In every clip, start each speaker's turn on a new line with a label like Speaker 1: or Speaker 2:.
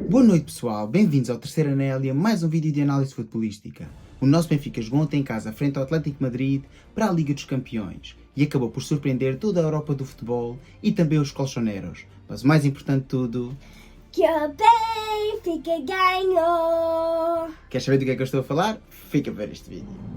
Speaker 1: Boa noite pessoal, bem-vindos ao Terceiro Anel e a mais um vídeo de análise futebolística. O nosso Benfica jogou ontem em casa frente ao Atlético Madrid para a Liga dos Campeões e acabou por surpreender toda a Europa do futebol e também os colchoneros. Mas o mais importante de tudo...
Speaker 2: que o Benfica ganhou!
Speaker 1: Queres saber do que é que eu estou a falar? Fica a ver este vídeo.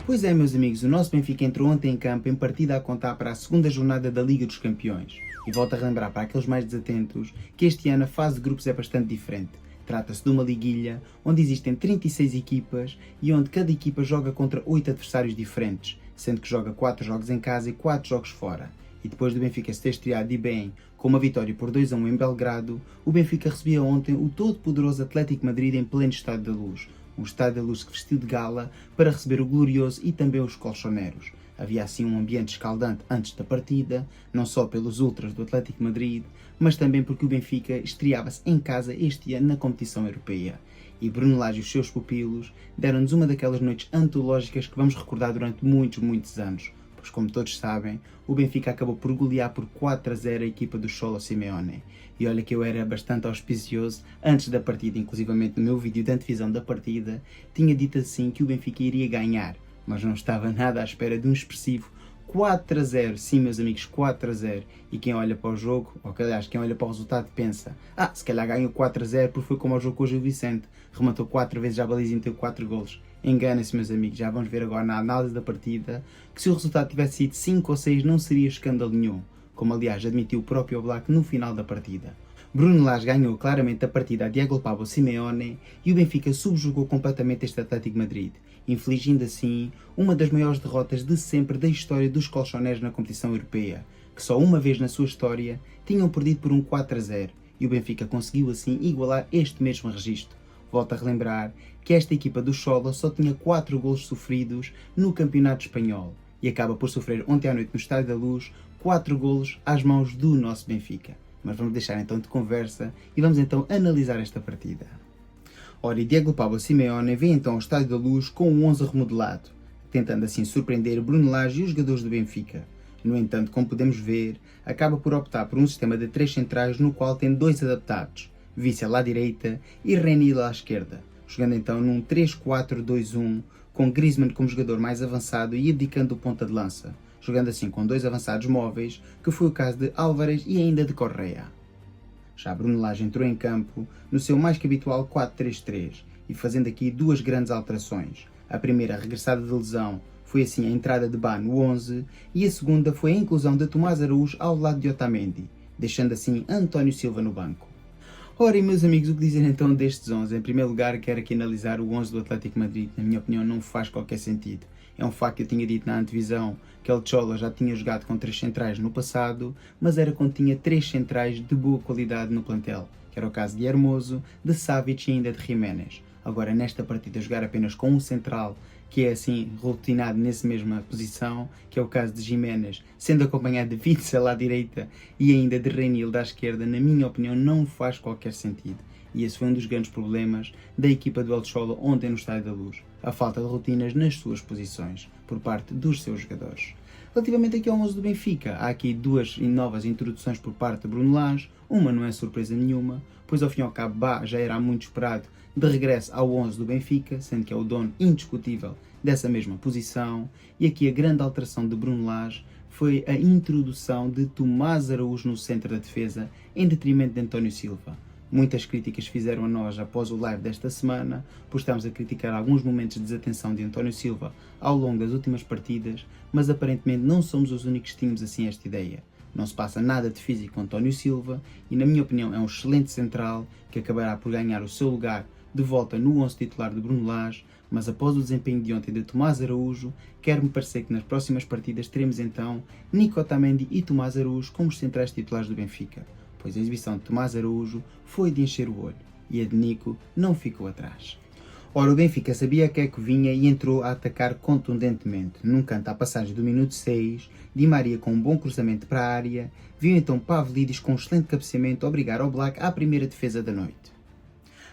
Speaker 1: Pois é, meus amigos, o nosso Benfica entrou ontem em campo em partida a contar para a segunda jornada da Liga dos Campeões. E volto a relembrar para aqueles mais desatentos que este ano a fase de grupos é bastante diferente. Trata-se de uma liguilha onde existem 36 equipas e onde cada equipa joga contra 8 adversários diferentes, sendo que joga 4 jogos em casa e 4 jogos fora. E depois do Benfica se ter estreado de bem com uma vitória por 2-1 em Belgrado, o Benfica recebia ontem o todo-poderoso Atlético Madrid em pleno Estádio da Luz. Um Estádio da Luz que vestiu de gala para receber o glorioso e também os colchoneros. Havia assim um ambiente escaldante antes da partida, não só pelos ultras do Atlético Madrid, mas também porque o Benfica estreava-se em casa este ano na competição europeia. E Bruno Lage e os seus pupilos deram-nos uma daquelas noites antológicas que vamos recordar durante muitos anos. Pois como todos sabem, o Benfica acabou por golear por 4-0 a equipa do Cholo Simeone. E olha que eu era bastante auspicioso antes da partida, inclusivamente no meu vídeo de antevisão da partida, tinha dito assim que o Benfica iria ganhar, mas não estava nada à espera de um expressivo 4-0, sim meus amigos, 4-0. E quem olha para o jogo, ou aliás, quem olha para o resultado pensa, se calhar ganhou 4-0 porque foi como ao jogo com o Gil Vicente, rematou 4 vezes a baliza e meteu 4 golos. Engana-se meus amigos, já vamos ver agora na análise da partida que se o resultado tivesse sido 5 ou 6 não seria escândalo nenhum, como aliás admitiu o próprio Oblak no final da partida. Bruno Lage ganhou claramente a partida a Diego Pablo Simeone e o Benfica subjugou completamente este Atlético Madrid, infligindo assim uma das maiores derrotas de sempre da história dos colchoneros na competição europeia, que só uma vez na sua história tinham perdido por um 4-0 e o Benfica conseguiu assim igualar este mesmo registro. Volto a relembrar que esta equipa do Cholo só tinha 4 golos sofridos no Campeonato Espanhol e acaba por sofrer ontem à noite no Estádio da Luz 4 golos às mãos do nosso Benfica. Mas vamos deixar então de conversa e vamos então analisar esta partida. Ora, e Diego Pablo Simeone vem então ao Estádio da Luz com um 11 remodelado, tentando assim surpreender Bruno Lage e os jogadores do Benfica. No entanto, como podemos ver, acaba por optar por um sistema de 3 centrais no qual tem 2 adaptados, Witsel à direita e Renier à esquerda, jogando então num 3-4-2-1 com Griezmann como jogador mais avançado e abdicando o ponta de lança, jogando assim com 2 avançados móveis, que foi o caso de Álvares e ainda de Correa. Já Bruno Lage entrou em campo no seu mais que habitual 4-3-3 e fazendo aqui 2 grandes alterações. A primeira, a regressada de lesão, foi assim a entrada de Bá no 11 e a segunda foi a inclusão de Tomás Araújo ao lado de Otamendi, deixando assim António Silva no banco. Ora, e meus amigos, o que dizer então destes 11? Em primeiro lugar, quero aqui analisar o 11 do Atlético Madrid. Na minha opinião, não faz qualquer sentido. É um facto que eu tinha dito na antevisão que El Cholo já tinha jogado com 3 centrais no passado, mas era quando tinha 3 centrais de boa qualidade no plantel, que era o caso de Hermoso, de Savic e ainda de Jiménez. Agora, nesta partida, jogar apenas com um central, que é assim rotinado nessa mesma posição, que é o caso de Jiménez, sendo acompanhado de Witsel à direita e ainda de Renier à esquerda, na minha opinião, não faz qualquer sentido. E esse foi um dos grandes problemas da equipa do El Cholo ontem no Estádio da Luz, a falta de rotinas nas suas posições, por parte dos seus jogadores. Relativamente aqui ao 11 do Benfica, há aqui 2 novas introduções por parte de Bruno Lage, uma não é surpresa nenhuma, pois ao fim e ao cabo Bá já era muito esperado de regresso ao 11 do Benfica, sendo que é o dono indiscutível dessa mesma posição, e aqui a grande alteração de Bruno Lage foi a introdução de Tomás Araújo no centro da defesa, em detrimento de António Silva. Muitas críticas fizeram a nós após o live desta semana, pois estamos a criticar alguns momentos de desatenção de António Silva ao longo das últimas partidas, mas aparentemente não somos os únicos que tínhamos assim esta ideia. Não se passa nada de físico com António Silva e, na minha opinião, é um excelente central que acabará por ganhar o seu lugar de volta no 11 titular de Bruno Lage, mas após o desempenho de ontem de Tomás Araújo, quer-me parecer que nas próximas partidas teremos então Nico Otamendi e Tomás Araújo como os centrais titulares do Benfica, pois a exibição de Tomás Araújo foi de encher o olho e a de Nico não ficou atrás. Ora, o Benfica sabia que é que vinha e entrou a atacar contundentemente. Num canto à passagem do minuto 6, Di Maria com um bom cruzamento para a área, viu então Pavlidis com um excelente cabeceamento obrigar Oblak à primeira defesa da noite.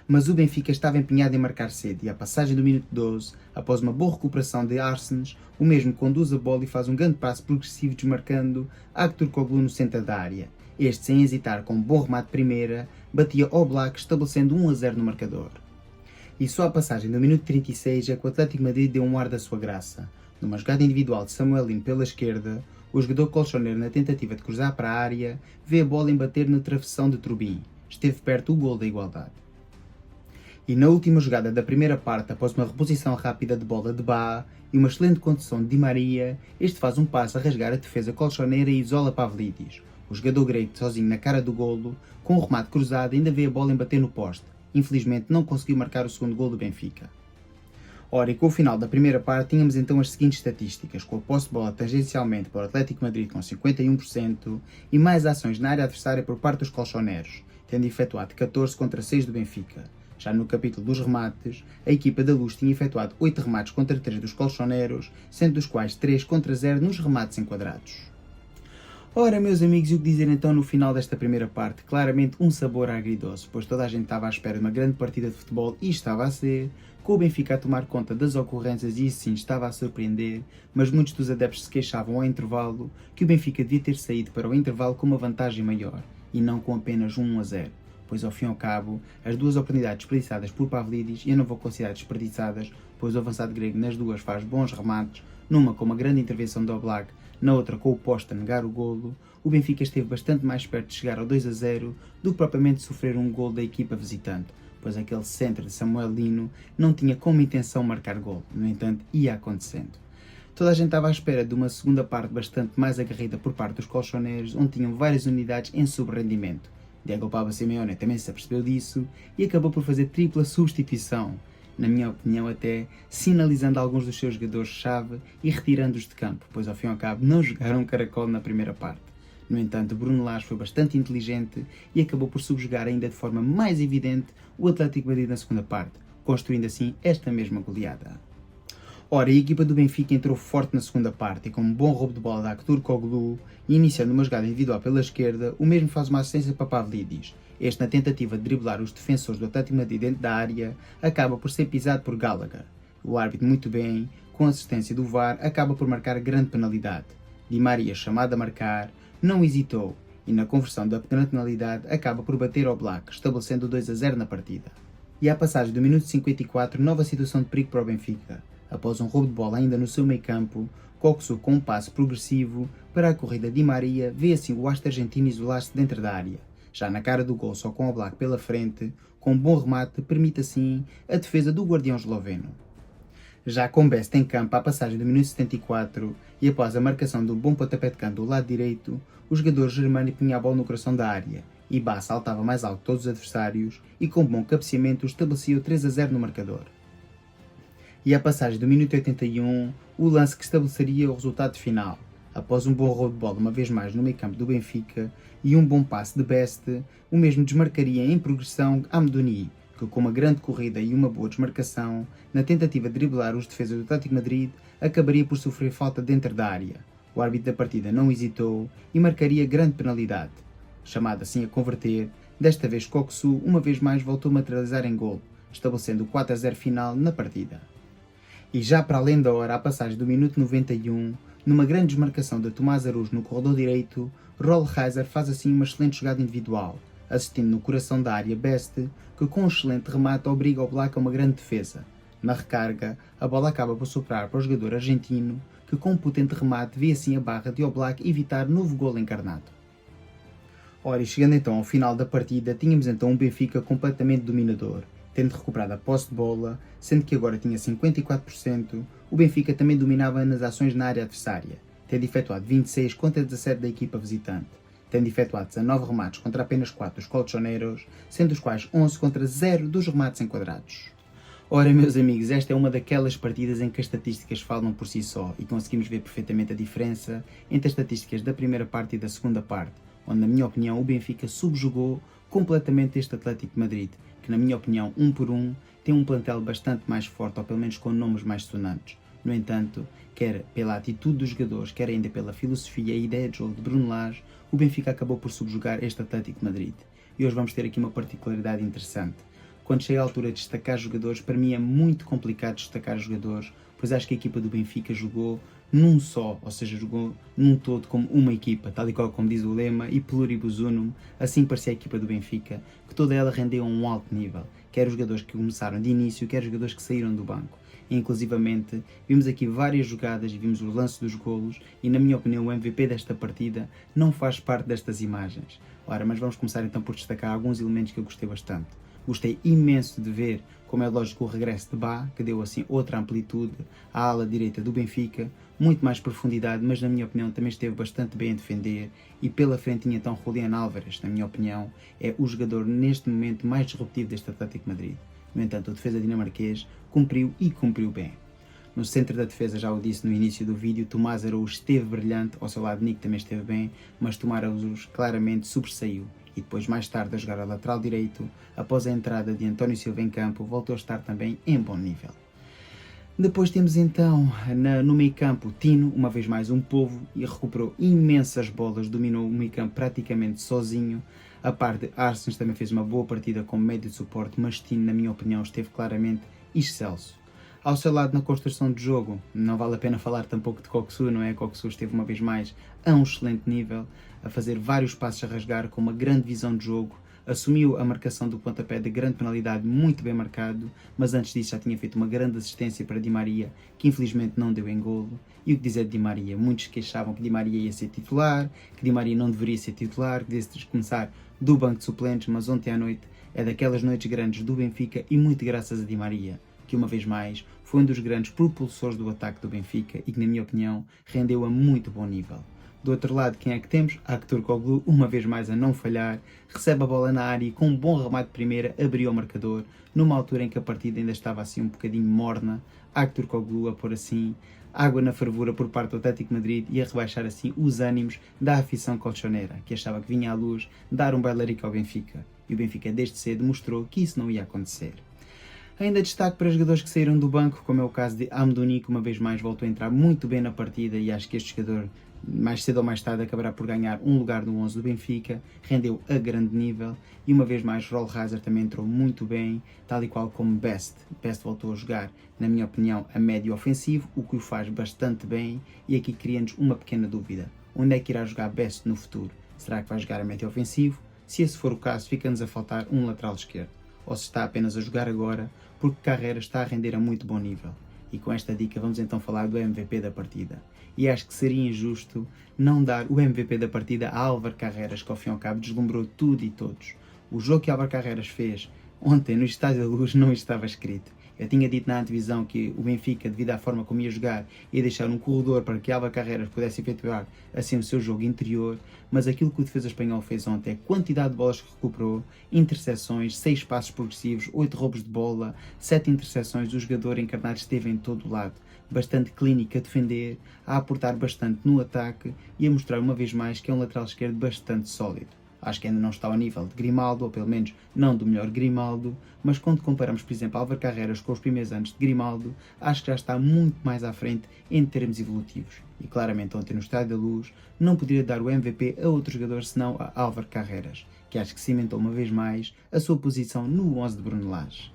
Speaker 1: mas o Benfica estava empenhado em marcar cedo e à passagem do minuto 12, após uma boa recuperação de Arsens, o mesmo conduz a bola e faz um grande passo progressivo desmarcando Aktürkoğlu no centro da área. Este, sem hesitar, com um bom remate de primeira, batia Oblak, estabelecendo 1-0 no marcador. E só à passagem do minuto 36 é que o Atlético de Madrid deu um ar da sua graça. Numa jogada individual de Samuel Lino pela esquerda, o jogador colchoneiro, na tentativa de cruzar para a área, vê a bola embater na travessão de Trubin. Esteve perto o gol da igualdade. E na última jogada da primeira parte, após uma reposição rápida de bola de Bá e uma excelente condução de Di Maria, este faz um passo a rasgar a defesa colchoneira e isola Pavlidis. O jogador grego, sozinho na cara do golo, com o remate cruzado, ainda vê a bola embater no poste. Infelizmente não conseguiu marcar o segundo gol do Benfica. Ora, e com o final da primeira parte tínhamos então as seguintes estatísticas, com a posse de bola tangencialmente para o Atlético de Madrid com 51% e mais ações na área adversária por parte dos colchoneros, tendo efetuado 14 contra 6 do Benfica. Já no capítulo dos remates, a equipa da Luz tinha efetuado 8 remates contra 3 dos colchoneros, sendo dos quais 3 contra 0 nos remates enquadrados. Ora, meus amigos, e o que dizer então no final desta primeira parte? Claramente um sabor agridoce, pois toda a gente estava à espera de uma grande partida de futebol e estava a ser, com o Benfica a tomar conta das ocorrências e isso sim estava a surpreender, mas muitos dos adeptos se queixavam ao intervalo que o Benfica devia ter saído para o intervalo com uma vantagem maior e não com apenas 1-0, pois ao fim e ao cabo, as duas oportunidades desperdiçadas por Pavlidis, eu não vou considerar desperdiçadas, pois o avançado grego nas duas faz bons remates, numa com uma grande intervenção de Oblak, na outra com o poste a negar o golo, o Benfica esteve bastante mais perto de chegar ao 2-0 do que propriamente sofrer um golo da equipa visitante, pois aquele centro de Samuel Lino não tinha como intenção marcar golo, no entanto ia acontecendo. Toda a gente estava à espera de uma segunda parte bastante mais aguerrida por parte dos colchoneros, onde tinham várias unidades em sobrerendimento. Diego Pablo Simeone também se apercebeu disso e acabou por fazer tripla substituição, na minha opinião até sinalizando alguns dos seus jogadores-chave e retirando-os de campo, pois ao fim e ao cabo não jogaram caracol na primeira parte. No entanto, Bruno Lage foi bastante inteligente e acabou por subjugar ainda de forma mais evidente o Atlético de Madrid na segunda parte, construindo assim esta mesma goleada. Ora, a equipa do Benfica entrou forte na segunda parte e com um bom roubo de bola da Aktürkoğlu e iniciando uma jogada individual pela esquerda, o mesmo faz uma assistência para Pavlidis. Este, na tentativa de driblar os defensores do Atlético de Madrid dentro da área, acaba por ser pisado por Gallagher. O árbitro, muito bem, com a assistência do VAR, acaba por marcar grande penalidade. Di Maria, chamado a marcar, não hesitou e na conversão da penalidade acaba por bater ao Oblak, estabelecendo 2-0 na partida. E à passagem do minuto 54, nova situação de perigo para o Benfica. Após um roubo de bola ainda no seu meio campo, Coxo, com um passo progressivo para a corrida de Di Maria, vê assim o astro argentino isolar-se dentro da área. Já na cara do gol, só com o Oblak pela frente, com um bom remate, permite assim a defesa do guardião esloveno. Já com Best em campo à passagem do minuto 74 e após a marcação de um bom pontapé de canto do lado direito, o jogador germânico punha a bola no coração da área e Bá saltava mais alto que todos os adversários e com bom cabeceamento estabelecia o 3-0 no marcador. E à passagem do minuto 81, o lance que estabeleceria o resultado final. Após um bom roubo de bola uma vez mais no meio campo do Benfica e um bom passe de Best, o mesmo desmarcaria em progressão Amdouni, que com uma grande corrida e uma boa desmarcação, na tentativa de driblar os defesas do Atlético de Madrid, acabaria por sofrer falta dentro da área. O árbitro da partida não hesitou e marcaria grande penalidade. Chamado assim a converter, desta vez Coxu uma vez mais voltou a materializar em golo, estabelecendo o 4-0 final na partida. E já para além da hora, à passagem do minuto 91, numa grande desmarcação de Tomás Araújo no corredor direito, Rollheiser faz assim uma excelente jogada individual, assistindo no coração da área Best, que com um excelente remate obriga o Oblak a uma grande defesa. Na recarga, a bola acaba por soprar para o jogador argentino, que com um potente remate vê assim a barra de Oblak evitar novo golo encarnado. Ora, e chegando então ao final da partida, tínhamos então um Benfica completamente dominador, tendo recuperado a posse de bola, sendo que agora tinha 54%, o Benfica também dominava nas ações na área adversária, tendo efetuado 26 contra 17 da equipa visitante, tendo efetuado 19 remates contra apenas 4 dos colchoneros, sendo os quais 11 contra 0 dos remates enquadrados. Ora, meus amigos, esta é uma daquelas partidas em que as estatísticas falam por si só e conseguimos ver perfeitamente a diferença entre as estatísticas da primeira parte e da segunda parte, onde, na minha opinião, o Benfica subjugou completamente este Atlético de Madrid, que, na minha opinião, um por um, tem um plantel bastante mais forte, ou pelo menos com nomes mais sonantes. No entanto, quer pela atitude dos jogadores, quer ainda pela filosofia e ideia de jogo de Bruno Lage, o Benfica acabou por subjugar este Atlético de Madrid. E hoje vamos ter aqui uma particularidade interessante. quando chega a altura de destacar jogadores, para mim é muito complicado destacar jogadores, pois acho que a equipa do Benfica jogou num só, ou seja, jogou num todo como uma equipa, tal e qual como diz o lema, e pluribus unum, assim parecia a equipa do Benfica, que toda ela rendeu a um alto nível, quer os jogadores que começaram de início, quer os jogadores que saíram do banco. E, inclusivamente, vimos aqui várias jogadas e vimos o lance dos golos e, na minha opinião, o MVP desta partida não faz parte destas imagens. Ora, mas vamos começar então por destacar alguns elementos que eu gostei bastante. Gostei imenso de ver, como é lógico, o regresso de Bá, que deu assim outra amplitude à ala direita do Benfica, muito mais profundidade, mas na minha opinião também esteve bastante bem a defender, e pela frente tinha então Julián Álvares, na minha opinião, é o jogador neste momento mais disruptivo deste Atlético de Madrid. No entanto, o defesa dinamarquês cumpriu e cumpriu bem. No centro da defesa, já o disse no início do vídeo, Tomás Araújo esteve brilhante, ao seu lado Nick também esteve bem, mas Tomás Araújo claramente sobressaiu. E depois, mais tarde, a jogar a lateral direito, após a entrada de António Silva em campo, voltou a estar também em bom nível. Depois temos então, no meio campo, Tino, uma vez mais um povo, e recuperou imensas bolas, dominou o meio campo praticamente sozinho. A parte de Arsens também fez uma boa partida como médio de suporte, mas Tino, na minha opinião, esteve claramente excelso. Ao seu lado na construção de jogo, não vale a pena falar tampouco de Coxu, não é? Coxu esteve uma vez mais a um excelente nível, a fazer vários passos a rasgar, com uma grande visão de jogo, assumiu a marcação do pontapé de grande penalidade, muito bem marcado, mas antes disso já tinha feito uma grande assistência para Di Maria, que infelizmente não deu em golo. E o que dizer de Di Maria? Muitos queixavam que Di Maria ia ser titular, que Di Maria não deveria ser titular, que devia começar do banco de suplentes, mas ontem à noite é daquelas noites grandes do Benfica e muito graças a Di Maria, que uma vez mais foi um dos grandes propulsores do ataque do Benfica e que, na minha opinião, rendeu a muito bom nível. Do outro lado, quem é que temos? Aktürkoğlu, uma vez mais a não falhar, recebe a bola na área e com um bom remate de primeira abriu o marcador, numa altura em que a partida ainda estava assim um bocadinho morna. Aktürkoğlu a pôr assim água na fervura por parte do Atlético de Madrid e a rebaixar assim os ânimos da afição colchoneira, que achava que vinha à luz dar um bailarico ao Benfica. E o Benfica desde cedo mostrou que isso não ia acontecer. Ainda destaque para jogadores que saíram do banco, como é o caso de Amdouni, que uma vez mais voltou a entrar muito bem na partida, e acho que este jogador, mais cedo ou mais tarde, acabará por ganhar um lugar no 11 do Benfica, rendeu a grande nível, e uma vez mais Rollheiser também entrou muito bem, tal e qual como Best. Best voltou a jogar, na minha opinião, a médio ofensivo, o que o faz bastante bem, e aqui cria-nos uma pequena dúvida. Onde é que irá jogar Best no futuro? Será que vai jogar a médio ofensivo? Se esse for o caso, fica-nos a faltar um lateral esquerdo. Ou se está apenas a jogar agora, porque Carreira está a render a muito bom nível. E com esta dica vamos então falar do MVP da partida. E acho que seria injusto não dar o MVP da partida a Álvaro Carreras, que ao fim e ao cabo deslumbrou tudo e todos. O jogo que Álvaro Carreras fez ontem no Estádio da Luz não estava escrito. Eu tinha dito na antevisão que o Benfica, devido à forma como ia jogar, ia deixar um corredor para que Álvaro Carreras pudesse efetuar assim o seu jogo interior, mas aquilo que o defesa espanhol fez ontem, a quantidade de bolas que recuperou, interseções, 6 passos progressivos, 8 roubos de bola, 7 interseções, o jogador encarnado esteve em todo o lado, bastante clínico a defender, a aportar bastante no ataque e a mostrar uma vez mais que é um lateral esquerdo bastante sólido. Acho que ainda não está ao nível de Grimaldo, ou pelo menos não do melhor Grimaldo, mas quando comparamos, por exemplo, Álvaro Carreras com os primeiros anos de Grimaldo, acho que já está muito mais à frente em termos evolutivos. E claramente ontem no Estádio da Luz não poderia dar o MVP a outro jogador senão a Álvaro Carreras, que acho que cimentou uma vez mais a sua posição no 11 de Bruno Lage.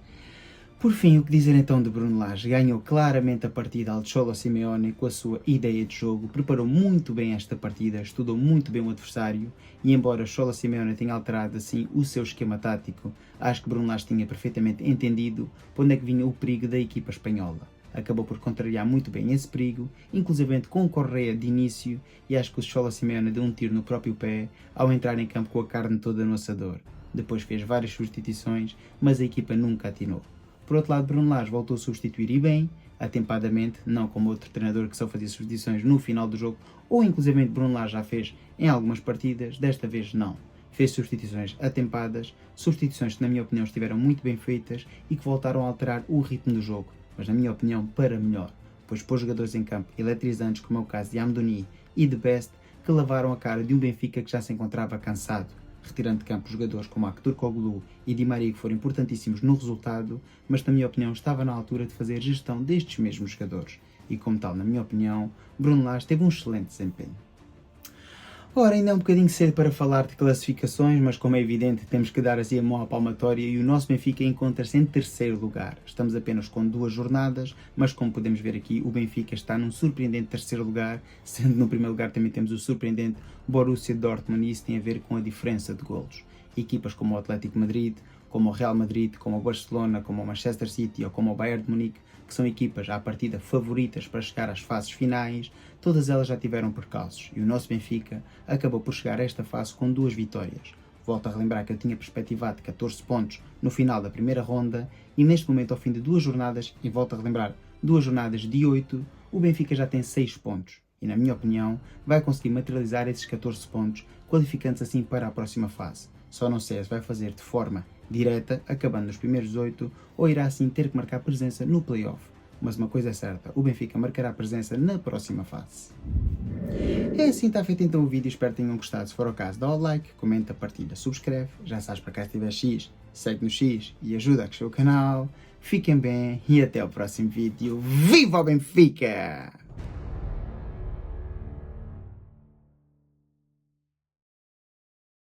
Speaker 1: Por fim, o que dizer então de Bruno Lage? Ganhou claramente a partida ao Cholo Simeone com a sua ideia de jogo, preparou muito bem esta partida, estudou muito bem o adversário e embora Cholo Simeone tenha alterado assim o seu esquema tático, acho que Bruno Lage tinha perfeitamente entendido para onde é que vinha o perigo da equipa espanhola. Acabou por contrariar muito bem esse perigo, inclusive com o Correa de início, e acho que o Cholo Simeone deu um tiro no próprio pé ao entrar em campo com a carne toda no assador. Depois fez várias substituições, mas a equipa nunca atinou. Por outro lado, Bruno Lage voltou a substituir e bem, atempadamente, não como outro treinador que só fazia substituições no final do jogo, ou inclusive Bruno Lage já fez em algumas partidas, desta vez não. Fez substituições atempadas, substituições que na minha opinião estiveram muito bem feitas e que voltaram a alterar o ritmo do jogo, mas na minha opinião para melhor, pois pôs jogadores em campo eletrizantes como é o caso de Amdouni e de Best, que lavaram a cara de um Benfica que já se encontrava cansado, retirando de campo jogadores como Aktürkoğlu e Di Maria, que foram importantíssimos no resultado, mas na minha opinião estava na altura de fazer gestão destes mesmos jogadores. E como tal, na minha opinião, Bruno Lage teve um excelente desempenho. Ora, ainda é um bocadinho cedo para falar de classificações, mas como é evidente temos que dar assim a mão à palmatória e o nosso Benfica encontra-se em terceiro lugar. Estamos apenas com 2 jornadas, mas como podemos ver aqui, o Benfica está num surpreendente terceiro lugar, sendo no primeiro lugar também temos o surpreendente Borussia Dortmund e isso tem a ver com a diferença de golos. Equipas como o Atlético de Madrid, como o Real Madrid, como o Barcelona, como o Manchester City ou como o Bayern de Munique, que são equipas à partida favoritas para chegar às fases finais, todas elas já tiveram percalços e o nosso Benfica acabou por chegar a esta fase com 2 vitórias. Volto a relembrar que eu tinha perspectivado 14 pontos no final da primeira ronda e neste momento, ao fim de 2 jornadas, e volto a relembrar, 2 jornadas de 8, o Benfica já tem 6 pontos e, na minha opinião, vai conseguir materializar esses 14 pontos, qualificando-se assim para a próxima fase. Só não sei se vai fazer de forma direta, acabando nos primeiros 8, ou irá assim ter que marcar presença no play-off. Mas uma coisa é certa, o Benfica marcará presença na próxima fase. É assim, está feito então o vídeo, espero que tenham gostado. Se for o caso, dá o like, comenta, partilha, subscreve. Já sabes, para cá se tiver X, segue no X e ajuda a crescer o canal. Fiquem bem e até o próximo vídeo. Viva o Benfica!